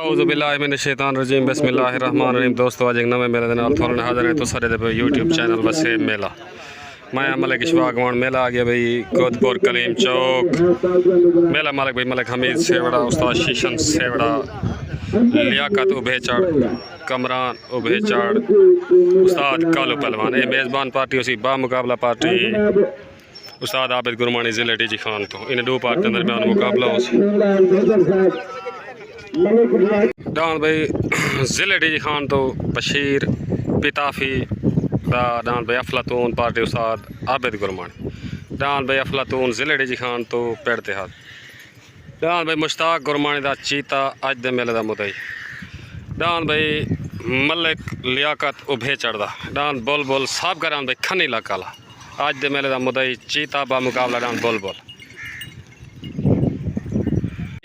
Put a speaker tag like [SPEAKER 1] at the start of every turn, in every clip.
[SPEAKER 1] औज़ुबिल्लाहिमिनश्शैतानिर्रजीम बिस्मिल्लाहिर्रहमानिर्रहीम। दोस्तों अज एक नवे मेले के नाल थोड़े हाजिर हैं तो सारे दे यूट्यूब चैनल वसे मेला मैं मलिक इशफाक वन मेला आ गया भाई कोतपुर कलीम चौक मेला मालिक भाई मलिक हमीद सेवड़ा उस्ताद शीशन सेवड़ा लियाकत उभेचड़ कमरान उभेचड़ उस्ताद कालू पहलवान ये मेज़बान पार्टी उसी बामुकाबला पार्टी उस्ताद आबिद गुरमानी ज़िले डी जी खान तो इन दो पार्टियों दरमियान मुकाबला हो डांस भाई ज़िले डी जी खान तो बशीर पिताफी डांस भाई अफलातून पार्टी उस्ताद आबिद गुरमानी डांस भाई अफलातून ज़िले डी जी खान तो पेड़ते हाथ डांस भाई मुश्ताक गुरमानी दा चीता अज दे मेले दा मुदई डांस भाई मलिक लियाकत उभे चढ़दा डांस बुल बुल साहब का डांस भाई खनी लाकाला अज दे मेले दा मुदई चीता बा मुकाबला डांस बुल बुल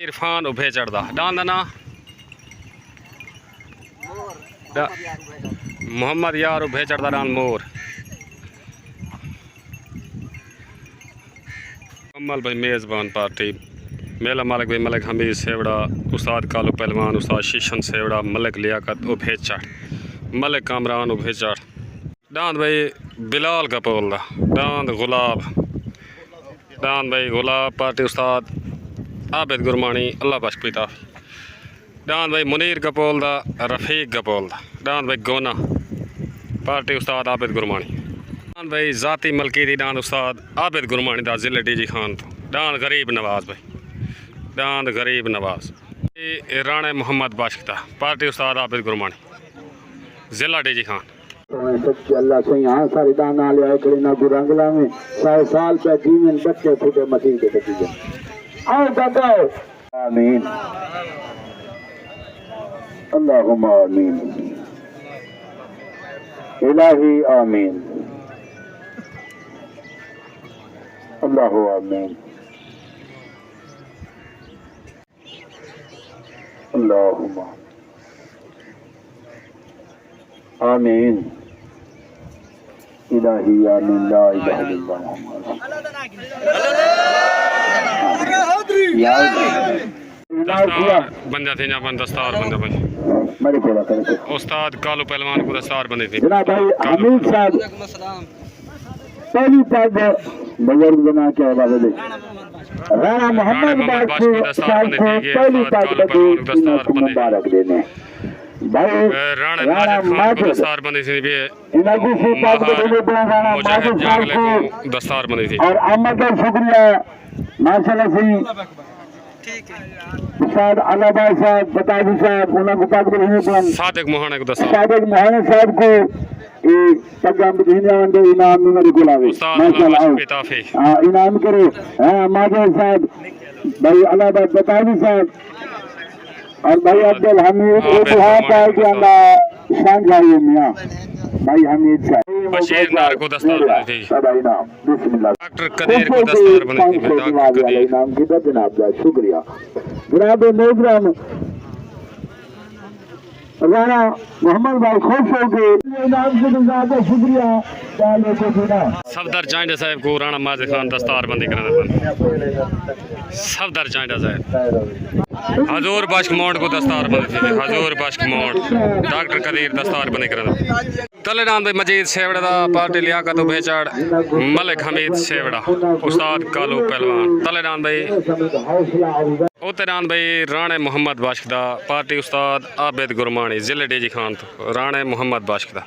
[SPEAKER 1] इरफान उभे चढ़दा डांस दा ना मोहम्मद यार उभे चढ़दा डांस मोर कमल भाई मेज़बान पार्टी मेला मालिक भाई मलिक हमीद सेवड़ा उस्ताद कालू पहलवान उस्ताद शीशन सेवड़ा मलिक लियाकत उभेचड़ मलिक कामरान उभेचड़ डांद भाई बिलाल कपोल दा डांद गुलाब डांद भाई गुलाब पार्टी उस्ताद आबिद गुरमानी अल्लाह बख्श पिता डांद भाई मुनीर कपोल दा रफ़ीक कपोल दा डांद भाई गोना पार्टी उस्ताद आबिद गुरमानी डांद भाई ज़ाती मलकी दी डांद उस्ताद आबिद गुरमानी दा ज़िले डी जी खान तो डांद गरीब नवाज भाई डांद गरीब नवाज राणे मोहम्मद बाशिकता पार्टी उस्ताद आबिद गुरमानी ज़िला डी जी खान
[SPEAKER 2] सच्चे अल्लाह से यहाँ सारे दाना ले आए खड़े ना गुरंगला में 100 साल पे जीवन बच्चे फूटे मसीह के नतीजे आओ दादा आमीन अल्लाहुम्मा आमीन इलाही आमीन अल्लाहु आमीन अल्लाहुम्मा आमीन इलाही आमीन ला इलाहा इल्लल्लाह
[SPEAKER 1] बंदा थे जहाँ दस्तार बंदा भाई
[SPEAKER 2] मेरे बोला करे
[SPEAKER 1] उस्ताद कालू पहलवान को दस्तार बंदे थे
[SPEAKER 2] जनाब भाई हमीद साहब पहली पग बुजुर्ग बना के हवाले दे राणा मोहम्मद बादशाह साहब को पहली पग मुबारक देने भाई
[SPEAKER 1] राणा माजिद को दस्तार बंदी थी भी
[SPEAKER 2] इनागी से पग देने पे राणा माजिद साहब को
[SPEAKER 1] दस्तार बंदी थी
[SPEAKER 2] और अहमद का शुक्रिया माशाल्लाह से ठीक है उस्ताद अलाबाई साहब बताजी साहब उन्हें पग देने पे
[SPEAKER 1] सादिक मोहाना को दस्तार
[SPEAKER 2] सादिक मोहाना साहब को पगम महीने वंदे इनाम मेरे को लावे माशाल्लाह इनाम करो हां माजिद साहब भाई अलाबाई बताजी साहब और भाई अब्दुल हमीद वो दुआ पाए कि अल्लाह शान जाए मियां भाई हमीद साहब
[SPEAKER 1] बशीर नार को दस्तार बनी थी
[SPEAKER 2] भाई नाम बिस्मिल्लाह
[SPEAKER 1] डॉक्टर कदीर को दस्तार बनी थी डॉक्टर कदीर
[SPEAKER 2] नाम की जनाब का शुक्रिया जनाब मोहतरम राणा मोहम्मद भाई खुश हो गए इनाम के ज़्यादा शुक्रिया डाले को बिना
[SPEAKER 1] सफदर चांडा साहब को राणा माजिद खान दस्तार बंदी कर सफदर चांडा साहब हजूर बश्क मोड़ को दस्तार बंदी थी हजूर बश्क मोड़ डॉक्टर कदीर दस्तार बंदी कर तलेडान भाई मजीद सेवड़ा दा पार्टी लियाकत उभेचड़ मलिक हमीद सेवड़ा उस्ताद कालू पहलवान तलेडान भाई उतरान भाई राणे मोहम्मद बाशिकदा पार्टी उस्ताद आबिद गुरमानी ज़िले डी जी खान तो राणे मोहम्मद बाशिकदा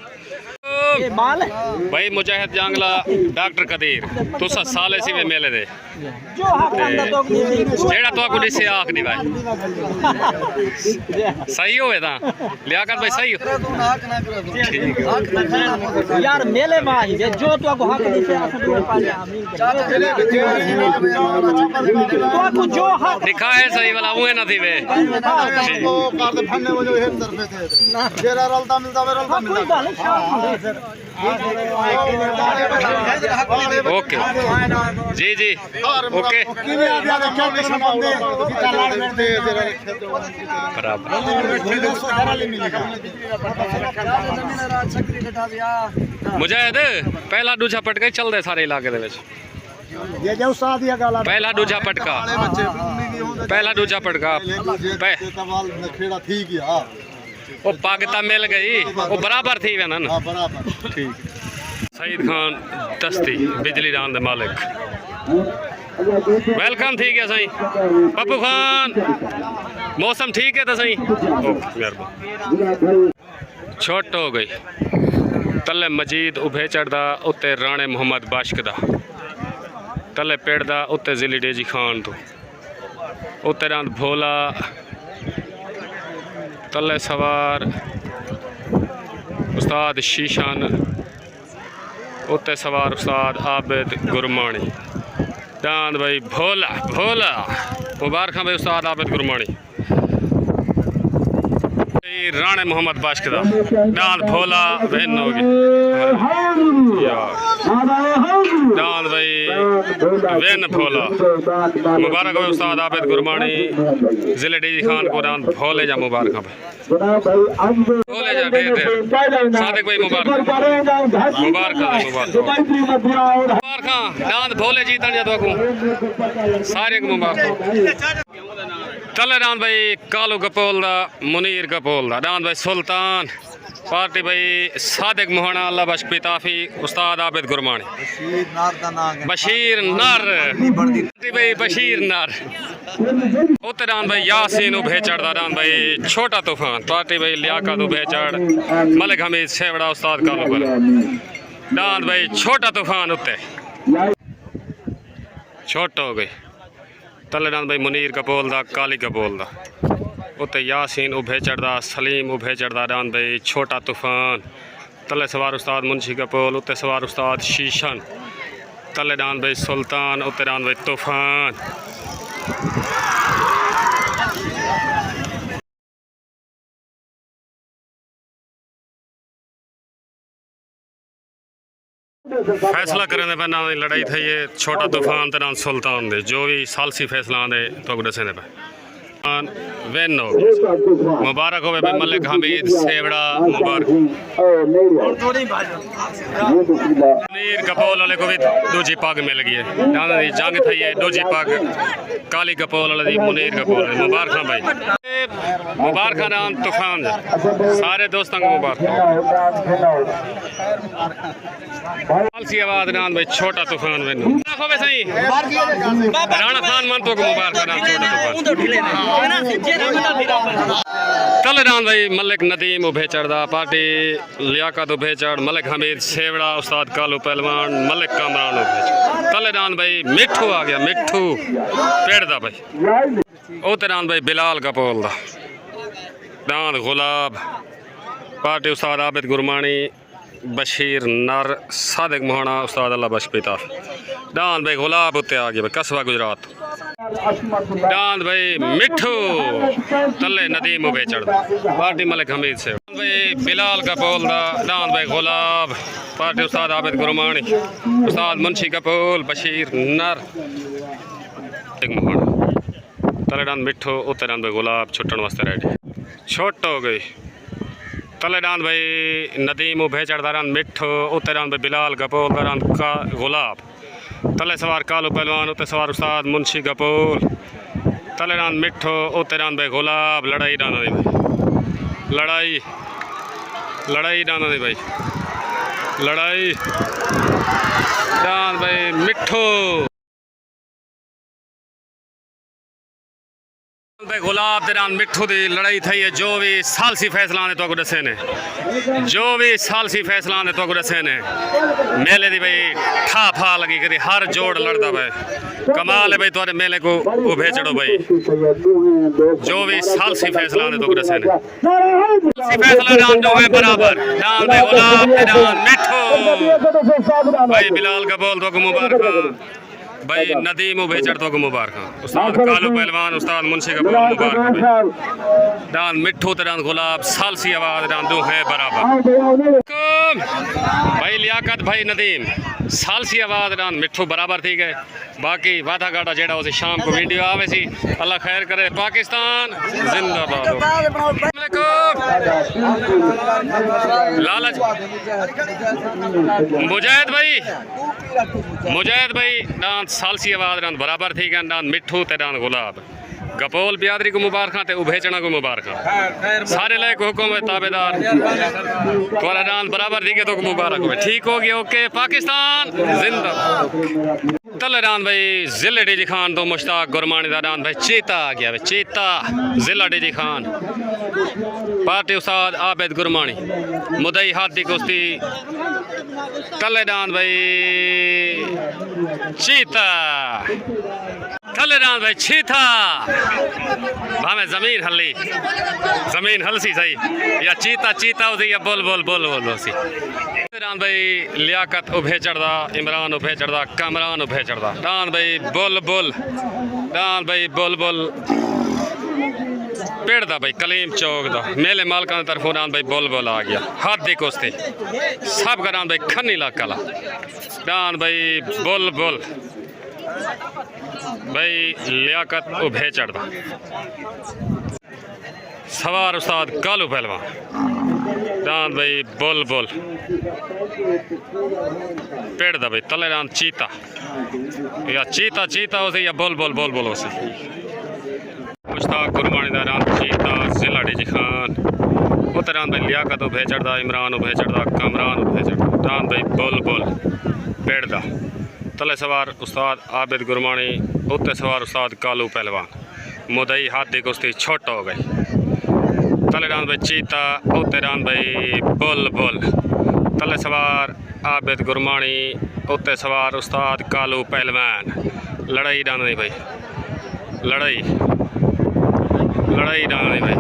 [SPEAKER 1] भाई मुजाहिद जांगला डॉक्टर कदीर तुसा साले सी वे मेले दे जेड़ा तो को दिसे आख दी भाई सही होवे ता लियाकत भाई सही हो
[SPEAKER 3] यार मेले भाई जो तो को हक दिसे आख तो जो हक
[SPEAKER 1] दिखा है सही वाला वो ना थी वे
[SPEAKER 4] कार दे फन्ने वो जो हेम तरफे थे जेरा रलता मिलता वे रलता मिलता
[SPEAKER 1] ओके जी जी ओके मुजाहिद पहला दूजा पटका चलते सारे इलाके पहला दूजा पटका पहला दूजा पटका
[SPEAKER 4] तवाल खेड़ा ठीक ही हां
[SPEAKER 1] वो पागता मिल गई वो बराबर थी वे ना
[SPEAKER 4] हां बराबर
[SPEAKER 1] ठीक सईद खान दस्ती बिजली रान दे मालिक वेलकम थी गया सही पप्पू खान मौसम ठीक है तो सही मेहरबानी छोट हो गई तले मजीद उभे चढ़दा उत्ते राणे मोहम्मद बाशक दा तले पेड़दा उत्ते जिली डेजी खान तो उत्ते रांद भोला तले सवार उस्ताद शीशान उत्ते सवार उस्ताद आबिद गुरमानी दांद भाई भोला भोला मुबारक भाई उस्ताद आबिद गुरमानी राणे मोहम्मद बाशक दा दांद भोला बहन होगी दांद भाई वेन भोला मुबारक भाई उस्ताद आबिद गुरमानी जिले डी खान को दांद भोले जा मुबारक भाई भोले जा ढेर ढेर सादिक भाई मुबारक मुबारक मुबारक दांद भोले जीतन जा तो सारे को मुबारक तले दांद भाई कालू कपोल दा मुनीर कपोल दा दांद भाई सुल्तान पार्टी भाई सादिक मोहना अल्लाह बश पिताफी उस्ताद आबिद गुरमानी बशीर नर भाई बशीर नर उत्ते दांद भाई यासीन उभे चढ़दा दांद भाई छोटा तूफान पार्टी भाई लियाकत उभे चढ़ मलिक हमीद सेवड़ा उस्ताद कालू पर दांद भाई छोटा तूफान उत्ते छोट हो गई तले दांद भाई मुनीर कपोल दा काली कपोल दा उत्ते यासीन उभे चढ़दा सलीम उभे चढ़दा दांद भाई छोटा तूफान तले सवार उस्ताद मुंशी कपोल उत्ते सवार उस्ताद शीशन तले दांद भाई सुल्तान उत्ते दांद भाई तूफान फैसला करने पे ना लड़ाई थी ये छोटा तूफान ते नाम सुल्तान दे जो भी सालसी फैसला दे तो दसे ने पे वेन हो मुबारक हो भाई मलिक हमीद सेवड़ा मुबारक मुनीर कपोल वाले को भी दूजी पग मिल गई है जंग थी है दूजी पग काली कपोल वाले दी मुनीर कपोल मुबारक भाई मुबारक नाम तूफान सारे दोस्तों को मुबारक सी आवाज नाम भाई छोटा तूफान वेनू सही राणा खान मन तो मुबारक नाम छोटा तूफान तले दांद भाई मलिक नदीम उभे चढ़दा पार्टी लियाकत उभे चढ़ मलिक हमीद सेवड़ा उस्ताद कालू पहलवान मलिक कामरान उभे चढ़ तले दांद भाई मिठू आ गया मिठू पेड़दा भाई उते दांद भाई बिलाल कपोल दा दांद गुलाब पार्टी उस्ताद आबिद गुरमानी बशीर नर सादिक मोहना उस्ताद अल्लाह बश पिता दांद भाई गुलाब उत्ते आ गया कस्बा गुजरात दांद भाई मिठू तले नदीम उभे चढ़ पार्टी मलिक हमीद से भाई बिलाल कपोल दा दांद भाई गुलाब पार्टी उस्ताद आबिद गुरमानी उस्ताद मुंशी कपोल बशीर नर मोहना तले दांद मिठू उत्ते दांद भाई गुलाब छुट्टन वास्ते रेडी छोट हो गई तले दांद भाई नदीम उभे चढ़दा दांद मिठू उत्ते दांद भाई बिलाल कपोल दांद का गुलाब तले सवार कालू पहलवान उत्ते सवार उस्ताद मुंशी कपूर तले दांद मिठो उत्ते दांद भाई गुलाब लड़ाई दाना दी भाई लड़ाई लड़ाई दाना दी भाई लड़ाई दांद भाई मिठो भाई गुलाब दे दांद मिठू दी लड़ाई थी है जो भी सालसी फैसला ने तो दसे ने जो भी सालसी फैसला ने तो दसे ने मेले दी भाई ठा फा लगी करी हर जोड़ लड़दा भाई कमाल है भाई तुम्हारे मेले को उभे चढ़ो भाई जो भी सालसी फैसला ने तो दसे ने सालसी फैसला दांद दो है बराबर दांद भाई गुलाब दे दांद मिठू भाई बिलाल का बोल तो मुबारक भाई नदीम उभे चढ़ तो मुबारक उस्ताद कालू पहलवान उस्ताद मुंशी का मुबारक दान मिठू दान गुलाब सालसी आवाज दान दो है बराबर भाई लियाकत भाई नदीम सालसी आवाज दान मिठू बराबर थी गए बाकी वादा घाटा जेड़ा उसे शाम को वीडियो आवे सी अल्लाह खैर करे पाकिस्तान जिंदाबाद लालच मुजाहिद भाई दान सालसी आवाज दान बराबर थी गए दान मिठू ते दान गुलाब गपोल बियादरी को मुबारक ते उभेचना को मुबारक सारे लायक हुक्म है ताबेदार कोला डांस बराबर दिखे तो मुबारक हो ठीक हो गया ओके पाकिस्तान जिंदाबाद तले डांस भाई जिले डी खान तो मुश्ताक गुरमानी दा डांस भाई चेता आ गया भाई चेता जिला डी खान पार्टी उस्ताद आबिद गुरमानी मुदई हाथी कुश्ती तले डांस भाई चीता थले डांस भाई चीता भावे जमीन हल्ली जमीन हलसी सही या चीता चीता उसी या बोल बोल बोल बोल उसी डांस भाई लियाकत उभे चढ़दा इमरान उभे चढ़दा कमरान उभे चढ़दा डांस भाई बोल बोल डांस भाई बोल बोल पेड़ दा भाई कलीम चौक दा मेले मालका की तरफों डांस भाई बोल बोल आ गया हाथ दी कोस्ते सब का डांस भाई खन्नी इलाका ला डांस भाई बोल बोल भाई लियाकत उभे चढ़दा सवार उस्ताद कालू पहलवान डांस भाई बोल बोल पेड़ दा भाई तले डांस चीता या चीता चीता उसे या बोल बोल बोल बोल उसे मुश्ताक गुरबानी दा डांस चीता जिला डी खान उते डांस भाई लियाकत उभे चढ़दा इमरान उभे चढ़दा कमरान उभे चढ़दा डांस भाई बोल बोल पेड़ दा तले सवार उस्ताद आबिद गुरमानी उत्ते सवार उस्ताद कालू पहलवान मुदई हाथी कुश्ती छोट हो गई तले डांस भाई चीता उत्ते डांस भाई बोल बोल तले सवार आबिद गुरमानी उत्ते सवार उस्ताद कालू पहलवान लड़ाई डांस नहीं भाई लड़ाई लड़ाई डांस नहीं भाई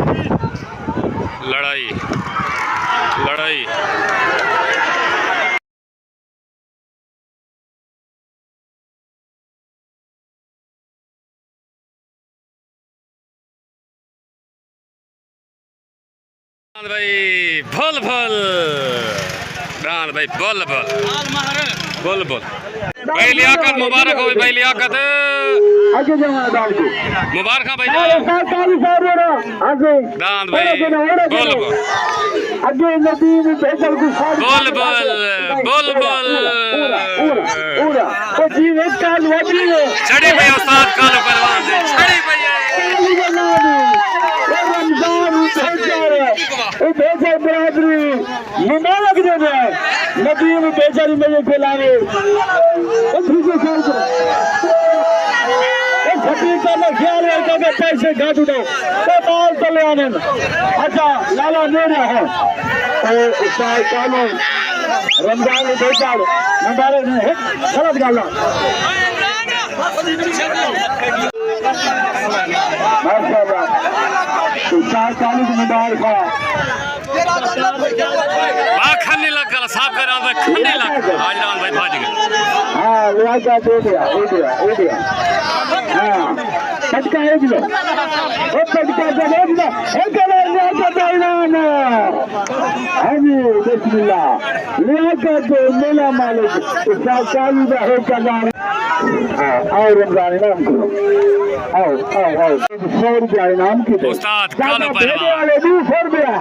[SPEAKER 1] लड़ाई लड़ाई भाई बोल बोल डांस भाई बोल बोल बोल बोल भाई लियाकत मुबारक हो भाई लियाकत
[SPEAKER 2] आगे जमा डाल को
[SPEAKER 1] मुबारक भाई
[SPEAKER 2] आगे
[SPEAKER 1] डांस भाई बोल बोल
[SPEAKER 2] आगे नदी में बेचल को
[SPEAKER 1] बोल बोल बोल बोल
[SPEAKER 2] पूरा वो जीवन काल वादी है
[SPEAKER 1] छड़ी भाई उस्ताद कालू पहलवान से छड़ी भाई बेचारी बरादरी मुबारक दे दे नदी में बेचारी मेरे को लावे छठी का ख्याल रखा के पैसे घाट उठो तो माल चले आने अच्छा लाला दे रहा है उस्ताद कालू रमजान में बेचार मुबारक गलत गाला माशाल्लाह उस्ताद कालू की मुबारक खन्नी लग गया साफ कर रहा था खन्नी लग आज रात भाई भाज गए
[SPEAKER 2] हाँ लिया दे दिया हाँ पटका एक लो वो पटका दे एक लो एक लिया दे ना हाँ जी बिस्मिल्लाह लिया दे मेला मालिक उस्ताद कालू का है कलाम आओ रमजान इनाम करो आओ आओ आओ 100 रुपया इनाम की दो
[SPEAKER 1] उस्ताद कालू पहलवान
[SPEAKER 2] 200 रुपया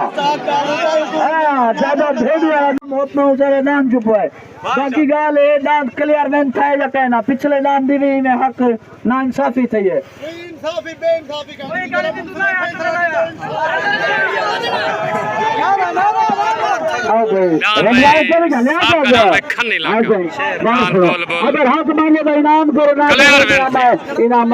[SPEAKER 2] हाँ ज्यादा भेड़िया बहुत में उसे नाम चुपवाए बाकी गाल है दांत क्लियर में था या कहना पिछले दांत दिवी में हक ना इंसाफी थी है
[SPEAKER 4] इंसाफी बेइंसाफी का कोई गाली नहीं
[SPEAKER 2] आओ भाई रमजान करेगा ले आ
[SPEAKER 1] खन्नी लग बोल बोल
[SPEAKER 2] अगर हाथ मांगे तो इनाम करो ना इनाम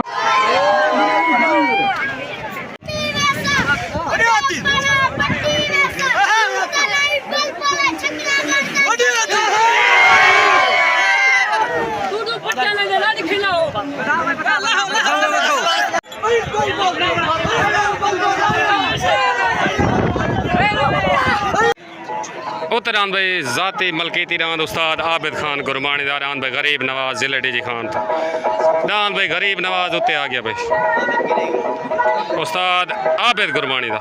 [SPEAKER 1] उत्तरान भाई जाती मलकीती रान उस्ताद आबिद खान गुरमानी दा रान भाई गरीब नवाज जिले डी खान था रान भाई गरीब नवाज उत्ते आ गया भाई उस्ताद आबिद गुरमानी दा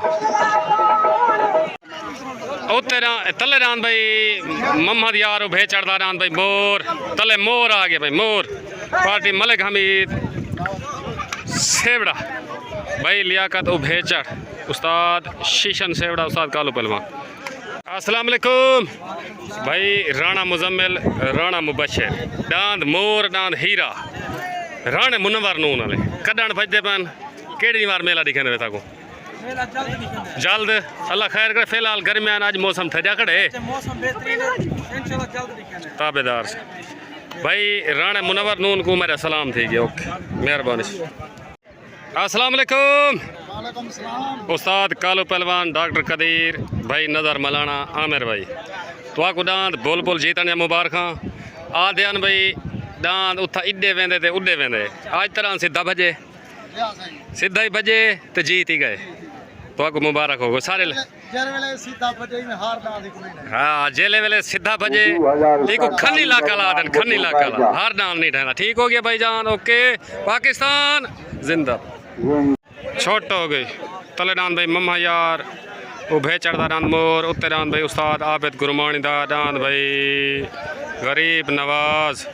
[SPEAKER 1] उत्ते तले रान भाई मोहम्मद यार उभे चढ़दा रान भाई मोर तले मोर आ गया भाई मोर पार्टी मलिक हमीद सेवड़ा भाई लियाकत उभे चढ़ उस्ताद शीशन सेवड़ा उस्ताद कालू पहलवान अस्सलाम वालेकुम भाई राणा मुजम्मिल राणा मुबशर डांद मोर डांद हीरा राणे मुनवर नून वाले कदण भजदे पन केड़ी बार मेला दिखे को
[SPEAKER 3] मेला जल्द दिखंदा
[SPEAKER 1] जल्द अल्लाह खैर करे फिलहाल गर्मियान आज मौसम थजा खड़े
[SPEAKER 3] मौसम बेहतरीन है इंशाल्लाह जल्द दिखंदा
[SPEAKER 1] ताबेदार से भाई राणा मुनव्वर नून को मेरा सलाम थी गया ओके मेहरबानी अस्सलाम वालेकुम
[SPEAKER 4] वालेकुम सलाम
[SPEAKER 1] उस्ताद कालू पहलवान डॉक्टर कदीर भाई नज़र मलाना आमिर भाई तो को दांद बोल बोल जीतने मुबारक आ ध्यान भाई दांद उथा इड्डे वेंदे ते उड्डे वेंदे आज तरह सीधा भजे सीधा ही भजे तो जीत ही गए तो को मुबारक हो सारे
[SPEAKER 4] जेरे वेले सीधा बजे में हार ना दिख नहीं
[SPEAKER 1] हाँ जेले वेले सीधा भजे एक खन्नी लाका ला देन खन्नी लाका ला हार नाम नहीं ठहरा ठीक हो गया भाईजान ओके पाकिस्तान जिंदा छोट हो गई तले डांद भाई मम्मा यार उभे चढ़दा डांद मोर उत्ते डांद भाई उस्ताद आबिद गुरमानी दा डांद भाई गरीब नवाज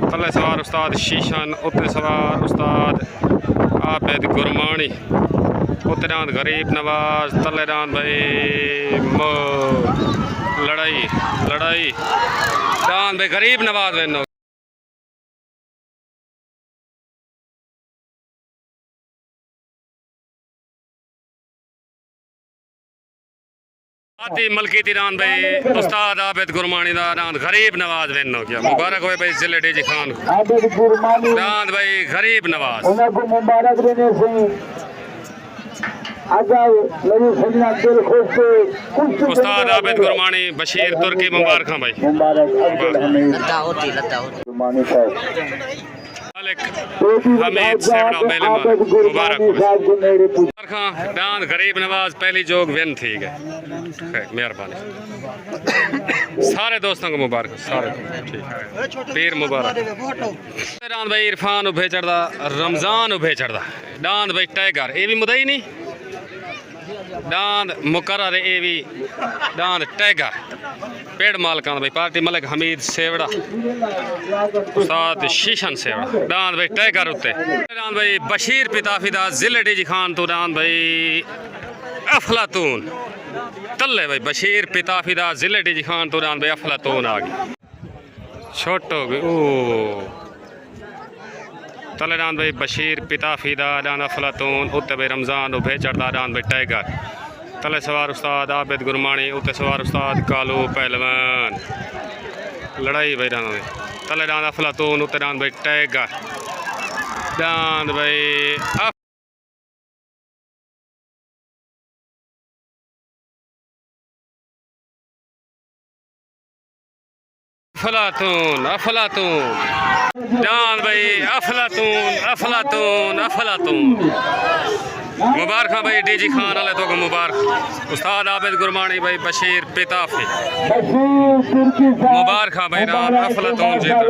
[SPEAKER 1] तले सवार उस्ताद शीशन उत्ते सवार उस्ताद आबिद गुरमानी उत्ते डांद गरीब नवाज तले डांद भाई लड़ाई लड़ाई डांद भाई गरीब नवाज वेनो आती मलकी तिरान भाई उस्ताद आबिद गुरमानी दा डांद गरीब नवाज वेन हो गया मुबारक हो भाई जिले डीजी खान को
[SPEAKER 2] आबिद गुरमानी
[SPEAKER 1] डांद भाई गरीब नवाज
[SPEAKER 2] उनको मुबारक देने से अगर मेरी सजना दिल खुश से कुछ
[SPEAKER 1] उस्ताद आबिद गुरमानी बशीर तुर्की मुबारक भाई
[SPEAKER 2] मुबारक अब्दुल हमीद गुरमानी साहब
[SPEAKER 1] मालिक हमीद सेवड़ा मेले मुबारक मुबारक डांद गरीब नवाज पहली जोग विन थी गए मेहरबानी सारे दोस्तों को मुबारक सारे ठीक पीर मुबारक डांद भाई इरफान उभे चढ़दा रमजान उभे चढ़दा डांद भाई टाइगर ये भी मुदई नहीं डांद मुकर्रर ए भी डांद टाइगर पेड़ मालकान भाई पार्टी मलिक हमीद सेवड़ा उस्ताद शीशन सेवड़ा डांद भाई टाइगर उत्ते डांद भाई बशीर पिताफिदा जिले डीजी खान तो डांद भाई अफलातून तल्ले भाई बशीर पिताफिदा जिले डीजी खान तो डांद भाई अफलातून आ गई छोट हो गई ओ तले डांद भाई बशीर पिताफिदा डांद अफलातून उत्ते भाई रमजान उभे चढ़दा डांद भाई टाइगर तले सवार उस्ताद आबिद गुरमानी उत्ते सवार उस्ताद कालू पहलवान लड़ाई भाई डांद भाई तले डांद अफलातून उत्ते डांद भाई टाइगर डांद भाई अफलातून अफलातून डांद भाई अफलातून अफलातून अफलातून मुबारक भाई डीजी खान वाले तो को मुबारक उस्ताद आबिद गुरमानी भाई बशीर पिताफी मुबारक भाई डांद अफलातून जीता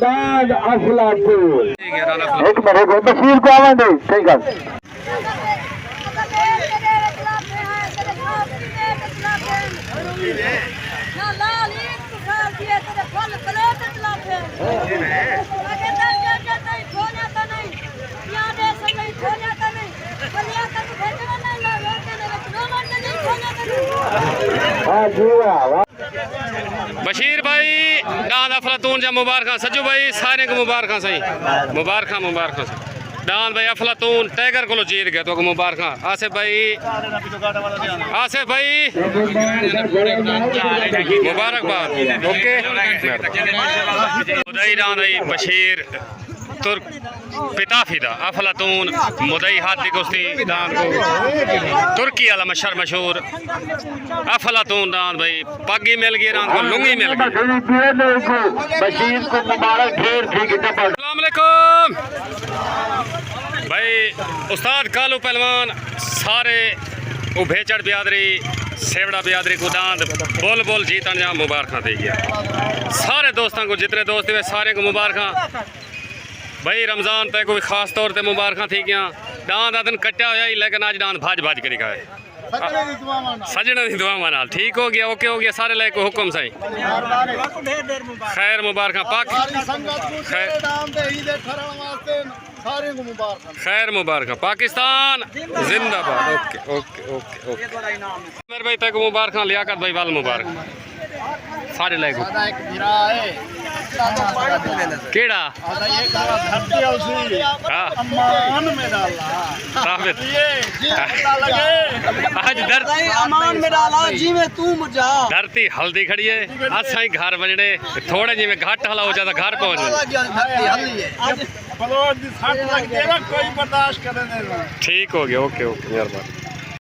[SPEAKER 2] डांद अफलातून एक मिनट बशीर को आवाज दे सही गल
[SPEAKER 1] बशीर भाई डांद अफलातून जा मुबारक सज्जू भाई सारे को मुबारक सही मुबारक मुबारक डांद भाई अफलातून टाइगर को जीत गए तो मुबारक आसिफ भाई मुबारकबाद ओके मुदई डांद भाई बशीर तुर्क पिताफिदा अफलातून मुदई हाथी कुश्ती डांद को तुर्की वाला मशहूर अफलातून डांद भाई पग्गी मिल गई डांद को लुंगी मिल गई
[SPEAKER 2] बशीर को मुबारक ढेर ठीक है
[SPEAKER 1] अस्सलाम वालेकुम भाई उस्ताद कालू पहलवान सारे उभे चढ़ बियादरी सेवड़ा बियादरी को डांद बोल बोल जीतन जा मुबारक दे गया सारे दोस्तों को जितने दोस्त हुए सारे को मुबारक भाई रमजान तक कोई खास तौर पे मुबारक थी क्या डांद आदन कट्या होया लेकिन आज डांद भाज भाज कर खाए सजने की दुआ माना ठीक हो गया ओके हो गया सारे लायक हुक्म सही खैर मुबारक पाक खैर मुबारक पाकिस्तान जिंदाबाद ओके ओके ओके ओके मेरे भाई तक मुबारक लियाकत भाई वाल मुबारक सारे लायक केड़ा
[SPEAKER 4] धरती अलसी
[SPEAKER 1] हाँ
[SPEAKER 4] अमान में डाला
[SPEAKER 1] साबित
[SPEAKER 4] पता लगे
[SPEAKER 1] आज धरती
[SPEAKER 3] अमान में डाला जी में तू मुझा
[SPEAKER 1] धरती हल्दी खड़ी है असा ही घर बजने थोड़े जी में घाट हला हो जाता घर पहुंच
[SPEAKER 4] बलोच दी सट लग जाएगा कोई बर्दाश्त करे नहीं
[SPEAKER 1] ठीक हो गया ओके ओके मेहरबानी